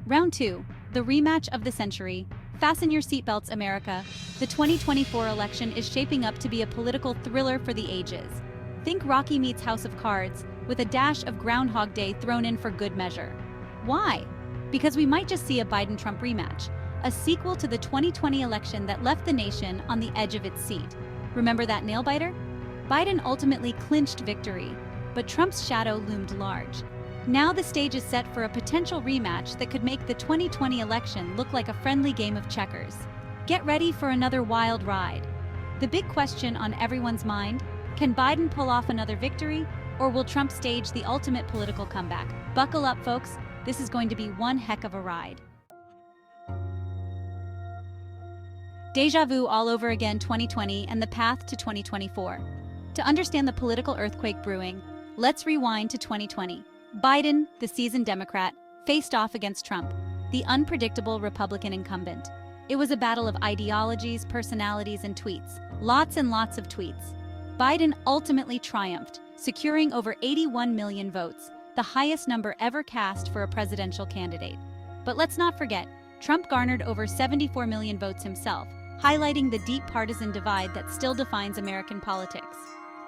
Round 2, the rematch of the century. Fasten your seatbelts, America. The 2024 election is shaping up to be a political thriller for the ages. Think Rocky meets House of Cards, with a dash of Groundhog Day thrown in for good measure. Why? Because we might just see a Biden-Trump rematch, a sequel to the 2020 election that left the nation on the edge of its seat. Remember that nail-biter? Biden ultimately clinched victory, but Trump's shadow loomed large. Now the stage is set for a potential rematch that could make the 2020 election look like a friendly game of checkers. Get ready for another wild ride. The big question on everyone's mind: can Biden pull off another victory, or will Trump stage the ultimate political comeback? Buckle up, folks. This is going to be one heck of a ride. Deja vu all over again, 2020 and the path to 2024. To understand the political earthquake brewing, let's rewind to 2020. Biden, the seasoned Democrat, faced off against Trump, the unpredictable Republican incumbent. It was a battle of ideologies, personalities, and tweets. Lots and lots of tweets. Biden ultimately triumphed, securing over 81 million votes, the highest number ever cast for a presidential candidate. But let's not forget, Trump garnered over 74 million votes himself, highlighting the deep partisan divide that still defines American politics.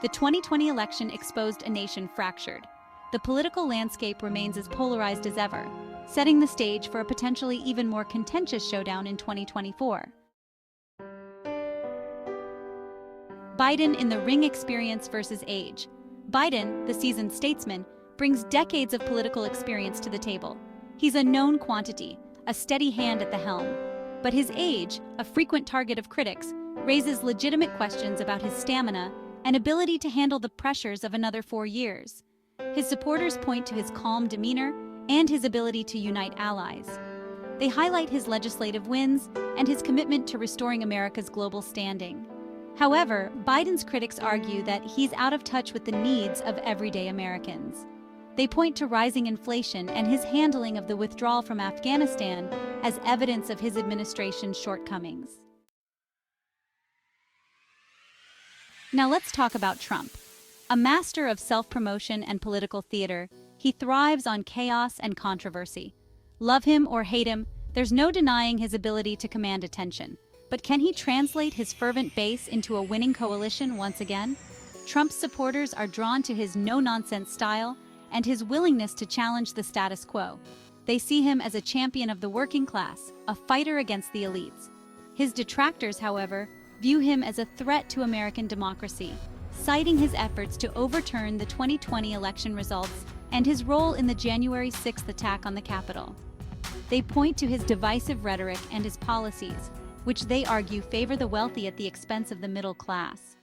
The 2020 election exposed a nation fractured. The political landscape remains as polarized as ever, setting the stage for a potentially even more contentious showdown in 2024. Biden in the ring: experience versus age. Biden, the seasoned statesman, brings decades of political experience to the table. He's a known quantity, a steady hand at the helm. But his age, a frequent target of critics, raises legitimate questions about his stamina and ability to handle the pressures of another 4 years. His supporters point to his calm demeanor and his ability to unite allies. They highlight his legislative wins and his commitment to restoring America's global standing. However, Biden's critics argue that he's out of touch with the needs of everyday Americans. They point to rising inflation and his handling of the withdrawal from Afghanistan as evidence of his administration's shortcomings. Now let's talk about Trump. A master of self-promotion and political theater, he thrives on chaos and controversy. Love him or hate him, there's no denying his ability to command attention. But can he translate his fervent base into a winning coalition once again? Trump's supporters are drawn to his no-nonsense style and his willingness to challenge the status quo. They see him as a champion of the working class, a fighter against the elites. His detractors, however, view him as a threat to American democracy, citing his efforts to overturn the 2020 election results and his role in the January 6th attack on the Capitol. They point to his divisive rhetoric and his policies, which they argue favor the wealthy at the expense of the middle class.